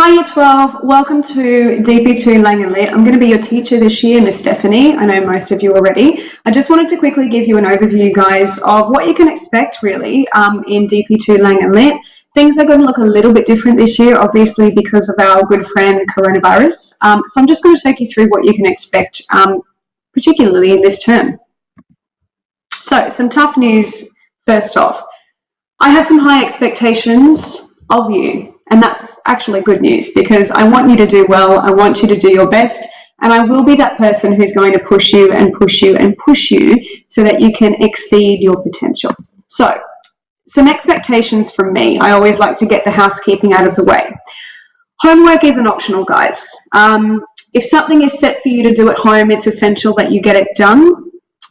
Hi Year 12, welcome to DP2 Lang & Lit. I'm going to be your teacher this year, Miss Stephanie. I know most of you already. I just wanted to quickly give you an overview, guys, of what you can expect really in DP2 Lang & Lit. Things are going to look a little bit different this year, obviously because of our good friend coronavirus. So I'm just going to take you through what you can expect, particularly in this term. So some tough news first off. I have some high expectations of you. And that's actually good news because I want you to do well. I want you to do your best. And I will be that person who's going to push you and push you and push you so that you can exceed your potential. So some expectations from me. I always like to get the housekeeping out of the way. Homework isn't optional, guys. If something is set for you to do at home, it's essential that you get it done.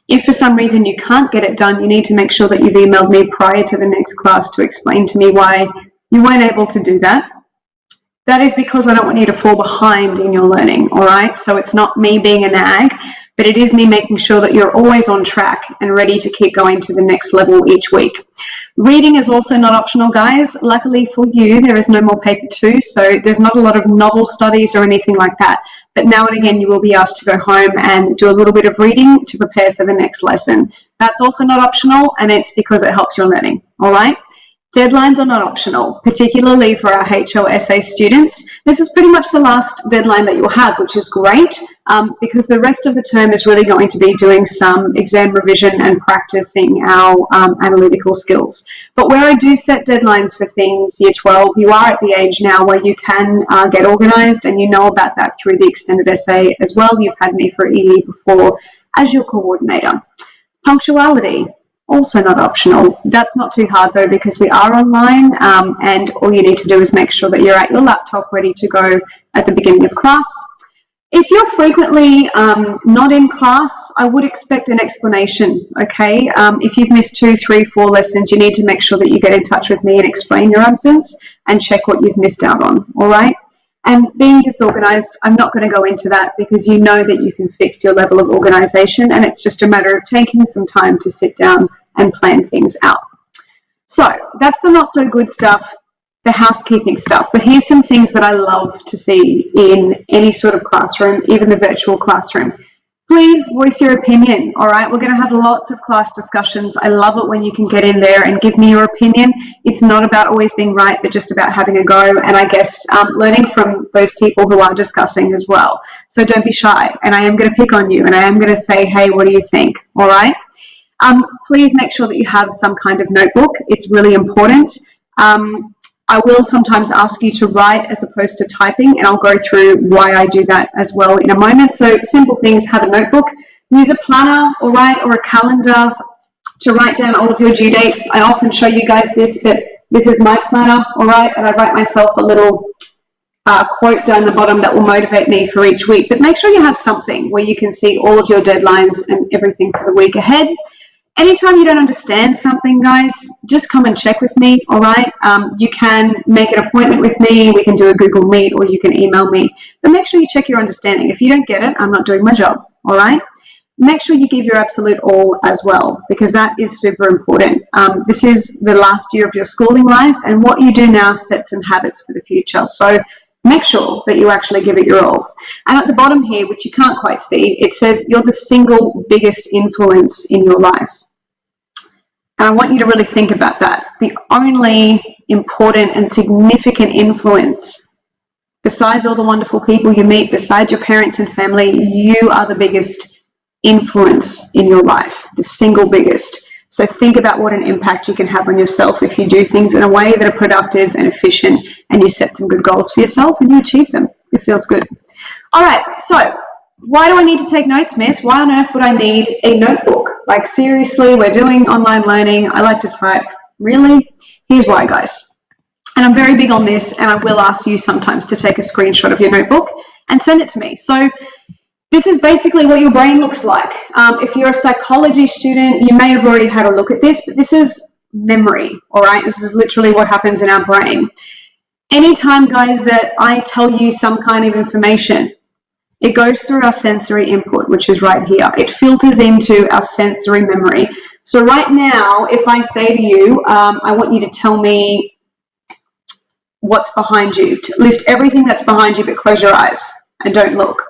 If for some reason you can't get it done, you need to make sure that you've emailed me prior to the next class to explain to me why you weren't able to do that. That is because I don't want you to fall behind in your learning, all right? So it's not me being a nag, but it is me making sure that you're always on track and ready to keep going to the next level each week. Reading is also not optional, guys. Luckily for you, there is no more paper 2, so there's not a lot of novel studies or anything like that. But now and again, you will be asked to go home and do a little bit of reading to prepare for the next lesson. That's also not optional, and it's because it helps your learning, all right? Deadlines are not optional, particularly for our HLSA students. This is pretty much the last deadline that you'll have, which is great because the rest of the term is really going to be doing some exam revision and practicing our analytical skills. But where I do set deadlines for things, Year 12, you are at the age now where you can get organised, and you know about that through the extended essay as well. You've had me for a year before as your coordinator. Punctuality. Also not optional. That's not too hard though because we are online and all you need to do is make sure that you're at your laptop ready to go at the beginning of class. If you're frequently not in class, I would expect an explanation, okay? If you've missed 2, 3, 4 lessons, you need to make sure that you get in touch with me and explain your absence and check what you've missed out on, all right? And being disorganized, I'm not going to go into that because you know that you can fix your level of organization, and it's just a matter of taking some time to sit down and plan things out. So that's the not so good stuff, the housekeeping stuff. But here's some things that I love to see in any sort of classroom, even the virtual classroom. Please voice your opinion, all right? We're going to have lots of class discussions. I love it when you can get in there and give me your opinion. It's not about always being right, but just about having a go, and I guess learning from those people who are discussing as well. So don't be shy, and I am going to pick on you, and I am going to say, hey, what do you think, all right? Please make sure that you have some kind of notebook. It's really important. I will sometimes ask you to write as opposed to typing, and I'll go through why I do that as well in a moment. So simple things, have a notebook, use a planner, all right, or a calendar to write down all of your due dates. I often show you guys this, but this is my planner, all right, and I write myself a little quote down the bottom that will motivate me for each week. But make sure you have something where you can see all of your deadlines and everything for the week ahead. Anytime you don't understand something, guys, just come and check with me, all right? You can make an appointment with me, we can do a Google Meet, or you can email me. But make sure you check your understanding. If you don't get it, I'm not doing my job, all right? Make sure you give your absolute all as well, because that is super important. This is the last year of your schooling life, and what you do now sets some habits for the future. So make sure that you actually give it your all. And at the bottom here, which you can't quite see, it says you're the single biggest influence in your life. And I want you to really think about that. The only important and significant influence, besides all the wonderful people you meet, besides your parents and family, you are the biggest influence in your life, the single biggest. So think about what an impact you can have on yourself if you do things in a way that are productive and efficient, and you set some good goals for yourself and you achieve them. It feels good. All right, so why do I need to take notes, miss? Why on earth would I need a notebook? Like, seriously, we're doing online learning. I like to type. Really? Here's why, guys. And I'm very big on this, and I will ask you sometimes to take a screenshot of your notebook and send it to me. So this is basically what your brain looks like. If you're a psychology student, you may have already had a look at this, but this is memory, all right? This is literally what happens in our brain. Anytime, guys, that I tell you some kind of information, it goes through our sensory input, which is right here. It filters into our sensory memory. So right now, if I say to you, I want you to tell me what's behind you. List everything that's behind you, but close your eyes and don't look.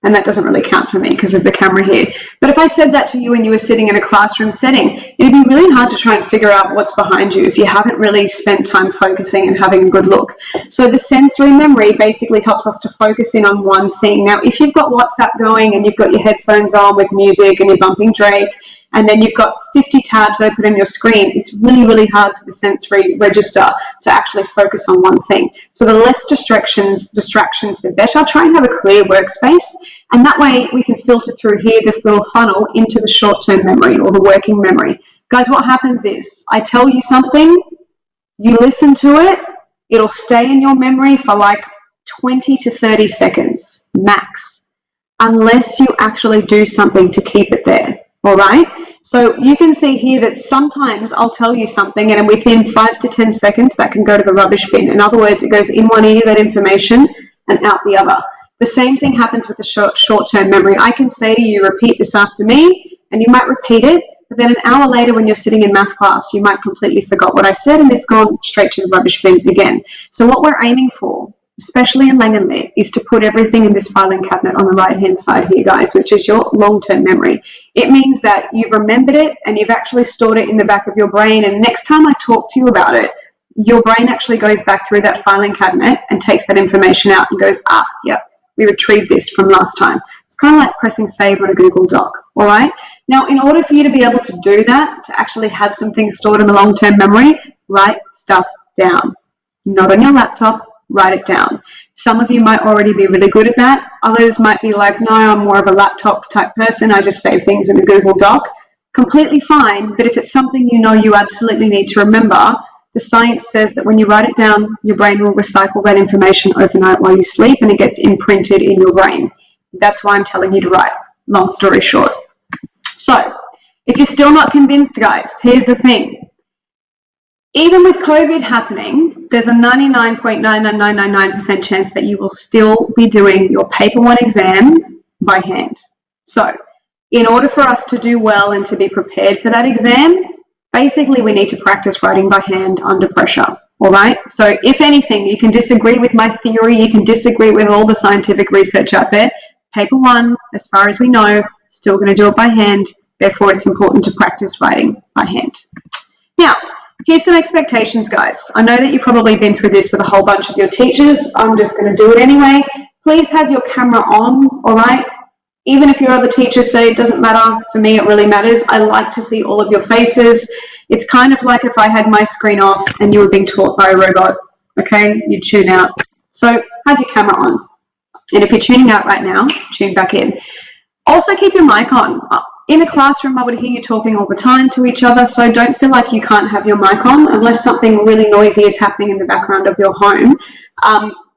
And that doesn't really count for me because there's a camera here. But if I said that to you when you were sitting in a classroom setting, it'd be really hard to try and figure out what's behind you if you haven't really spent time focusing and having a good look. So the sensory memory basically helps us to focus in on one thing. Now, if you've got WhatsApp going and you've got your headphones on with music and you're bumping Drake, and then you've got 50 tabs open on your screen, it's really, really hard for the sensory register to actually focus on one thing. So the less distractions, the better. Try and have a clear workspace, and that way we can filter through here this little funnel into the short-term memory or the working memory. Guys, what happens is I tell you something, you listen to it, it'll stay in your memory for like 20 to 30 seconds max, unless you actually do something to keep it there. All right, so you can see here that sometimes I'll tell you something and within 5 to 10 seconds that can go to the rubbish bin. In other words, it goes in one ear, that information, and out the other. The same thing happens with the short-term memory. I can say to you, repeat this after me, and you might repeat it, but then an hour later when you're sitting in math class, you might completely forgot what I said and it's gone straight to the rubbish bin again. So what we're aiming for, especially in Lang & Lit, is to put everything in this filing cabinet on the right-hand side here, guys, which is your long-term memory. It means that you've remembered it and you've actually stored it in the back of your brain, and next time I talk to you about it, your brain actually goes back through that filing cabinet and takes that information out and goes, ah, yep, we retrieved this from last time. It's kind of like pressing save on a Google Doc, all right? Now, in order for you to be able to do that, to actually have some things stored in the long-term memory, write stuff down. Not on your laptop, write it down. Some of you might already be really good at that. Others might be like, no, I'm more of a laptop type person. I just save things in a Google Doc. Completely fine, but if it's something you know you absolutely need to remember, the science says that when you write it down, your brain will recycle that information overnight while you sleep and it gets imprinted in your brain. That's why I'm telling you to write. Long story short. So, if you're still not convinced, guys, here's the thing. Even with COVID happening, there's a 99.99999% chance that you will still be doing your paper 1 exam by hand. So, in order for us to do well and to be prepared for that exam, basically we need to practice writing by hand under pressure, all right? So, if anything, you can disagree with my theory, you can disagree with all the scientific research out there. Paper 1, as far as we know, still going to do it by hand. Therefore, it's important to practice writing by hand. Now, here's some expectations, guys. I know that you've probably been through this with a whole bunch of your teachers. I'm just going to do it anyway. Please have your camera on, all right? Even if your other teachers say it doesn't matter, for me it really matters. I like to see all of your faces. It's kind of like if I had my screen off and you were being taught by a robot, okay? You tune out. So have your camera on. And if you're tuning out right now, tune back in. Also keep your mic on. In a classroom, I would hear you talking all the time to each other, so don't feel like you can't have your mic on unless something really noisy is happening in the background of your home.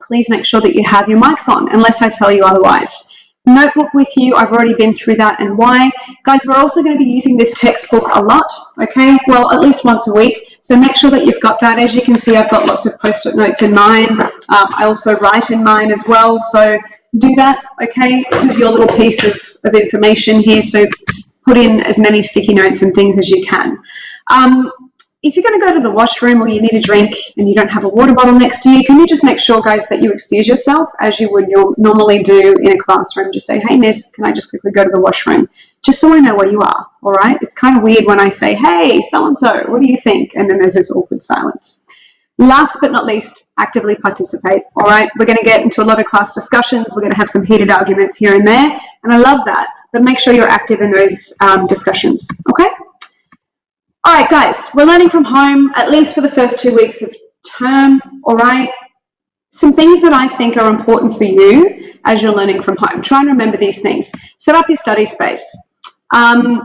Please make sure that you have your mics on, unless I tell you otherwise. Notebook with you, I've already been through that and why. Guys, we're also going to be using this textbook a lot, okay? Well, at least once a week, so make sure that you've got that. As you can see, I've got lots of post-it notes in mine. I also write in mine as well, so do that, okay? This is your little piece of information here, so put in as many sticky notes and things as you can. If you're going to go to the washroom or you need a drink and you don't have a water bottle next to you, can you just make sure, guys, that you excuse yourself as you would normally do in a classroom? Just say, hey, miss, can I just quickly go to the washroom? Just so I know where you are, all right? It's kind of weird when I say, hey, so-and-so, what do you think? And then there's this awkward silence. Last but not least, actively participate, all right? We're going to get into a lot of class discussions. We're going to have some heated arguments here and there, and I love that. But make sure you're active in those discussions, okay? All right, guys, we're learning from home, at least for the first 2 weeks of term, all right? Some things that I think are important for you as you're learning from home. Try and remember these things. Set up your study space. A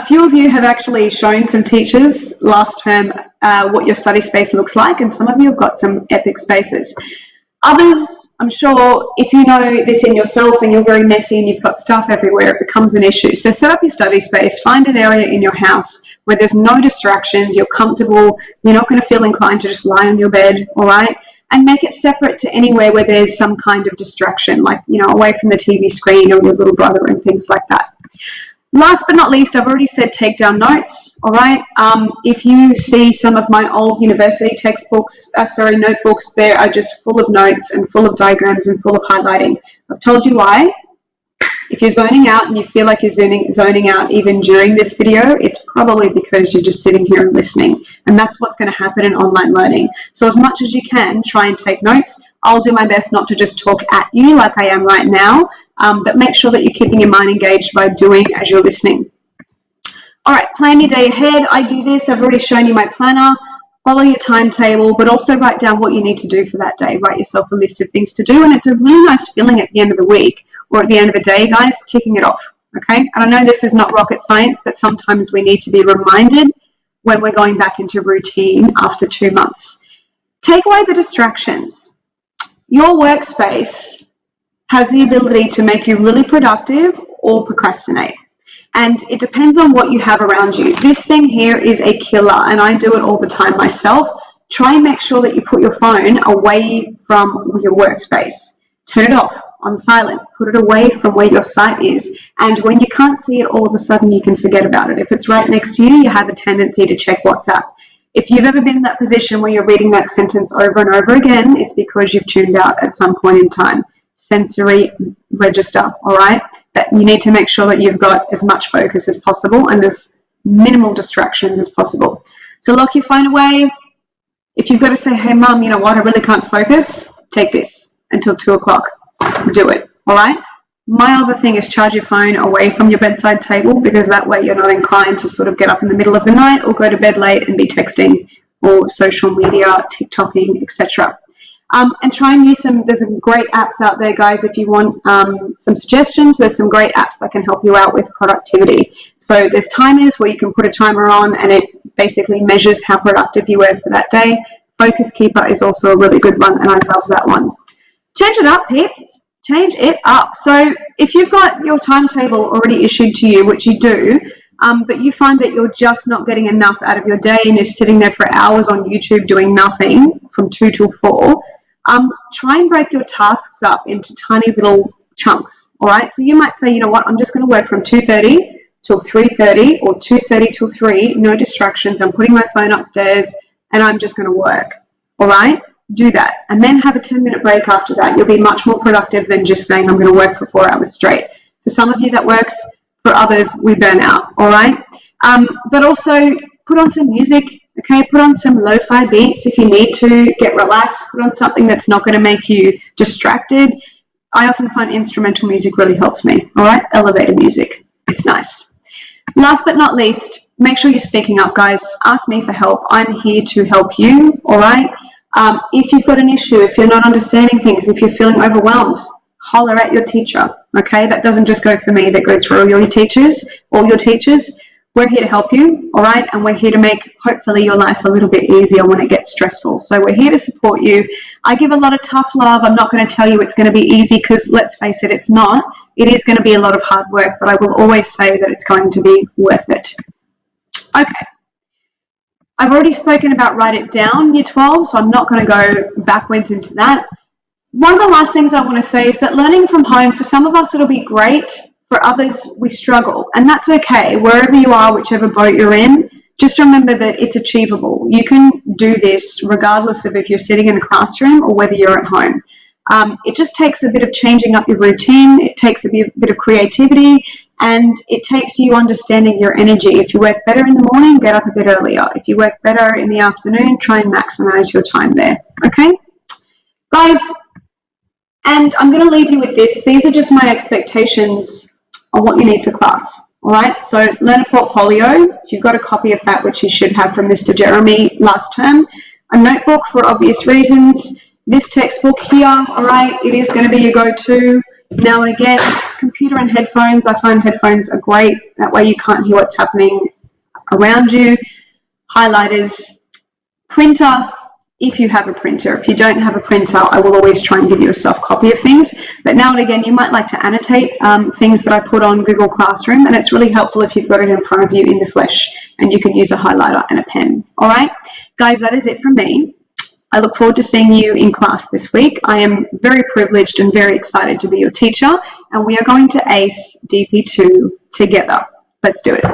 few of you have actually shown some teachers last term what your study space looks like, and some of you have got some epic spaces. Others, I'm sure, if you know this in yourself and you're very messy and you've got stuff everywhere, it becomes an issue. So set up your study space, find an area in your house where there's no distractions, you're comfortable, you're not going to feel inclined to just lie on your bed, all right? And make it separate to anywhere where there's some kind of distraction, like, you know, away from the TV screen or your little brother and things like that. Last but not least, I've already said take down notes, all right? If you see some of my old university textbooks, notebooks, they are just full of notes and full of diagrams and full of highlighting. I've told you why. If you're zoning out and you feel like you're zoning out even during this video, it's probably because you're just sitting here and listening. And that's what's going to happen in online learning. So as much as you can, try and take notes. I'll do my best not to just talk at you like I am right now, but make sure that you're keeping your mind engaged by doing as you're listening. All right, plan your day ahead. I do this. I've already shown you my planner. Follow your timetable, but also write down what you need to do for that day. Write yourself a list of things to do, and it's a really nice feeling at the end of the week or at the end of the day, guys, ticking it off, okay? And I know this is not rocket science, but sometimes we need to be reminded when we're going back into routine after 2 months. Take away the distractions. Your workspace has the ability to make you really productive or procrastinate. And it depends on what you have around you. This thing here is a killer, and I do it all the time myself. Try and make sure that you put your phone away from your workspace. Turn it off on silent, put it away from where your sight is. And when you can't see it, all of a sudden you can forget about it. If it's right next to you, you have a tendency to check WhatsApp. If you've ever been in that position where you're reading that sentence over and over again, it's because you've tuned out at some point in time. Sensory register, all right? That you need to make sure that you've got as much focus as possible and as minimal distractions as possible. So lock your phone away. If you've got to say, hey, Mum, you know what, I really can't focus, take this until 2 o'clock. Do it, all right? My other thing is charge your phone away from your bedside table, because that way you're not inclined to sort of get up in the middle of the night or go to bed late and be texting or social media, TikToking, etc. And try and use there's some great apps out there, guys. If you want some suggestions, there's some great apps that can help you out with productivity. So there's timers where you can put a timer on and it basically measures how productive you were for that day. Focus Keeper is also a really good one, and I love that one. Change it up, peeps. Change it up. So if you've got your timetable already issued to you, which you do, but you find that you're just not getting enough out of your day and you're sitting there for hours on YouTube doing nothing from 2 till 4, try and break your tasks up into tiny little chunks, all right? So you might say, you know what, I'm just going to work from 2:30 till 3:30 or 2:30 till 3, no distractions. I'm putting my phone upstairs and I'm just going to work, all right? Do that, and then have a 10-minute break after that. You'll be much more productive than just saying, I'm going to work for 4 hours straight. For some of you that works, for others, we burn out, all right? But also put on some music, okay? Put on some lo-fi beats if you need to get relaxed. Put on something that's not going to make you distracted. I often find instrumental music really helps me, all right? Elevator music, it's nice. Last but not least, make sure you're speaking up, guys. Ask me for help. I'm here to help you, all right? If you've got an issue, if you're not understanding things, if you're feeling overwhelmed, holler at your teacher, okay? That doesn't just go for me, that goes for all your teachers. We're here to help you, all right? And we're here to make, hopefully, your life a little bit easier when it gets stressful. So we're here to support you. I give a lot of tough love. I'm not going to tell you it's going to be easy, because let's face it, it's not. It is going to be a lot of hard work, but I will always say that it's going to be worth it. Okay. I've already spoken about write it down, year 12, so I'm not going to go backwards into that. One of the last things I want to say is that learning from home, for some of us, it'll be great. For others, we struggle, and that's okay. Wherever you are, whichever boat you're in, just remember that it's achievable. You can do this regardless of if you're sitting in a classroom or whether you're at home. It just takes a bit of changing up your routine. It takes a bit of creativity, and it takes you understanding your energy. If you work better in the morning, get up a bit earlier. If you work better in the afternoon, try and maximize your time there, okay? Guys, and I'm going to leave you with this. These are just my expectations on what you need for class, all right? So learn a portfolio. You've got a copy of that, which you should have from Mr. Jeremy last term. A notebook for obvious reasons. This textbook here, all right, it is going to be your go-to. Now and again, computer and headphones. I find headphones are great. That way you can't hear what's happening around you. Highlighters, printer, if you have a printer. If you don't have a printer, I will always try and give you a soft copy of things. But now and again, you might like to annotate things that I put on Google Classroom, and it's really helpful if you've got it in front of you in the flesh, and you can use a highlighter and a pen. All right, guys, that is it from me. I look forward to seeing you in class this week. I am very privileged and very excited to be your teacher, and we are going to ace DP2 together. Let's do it.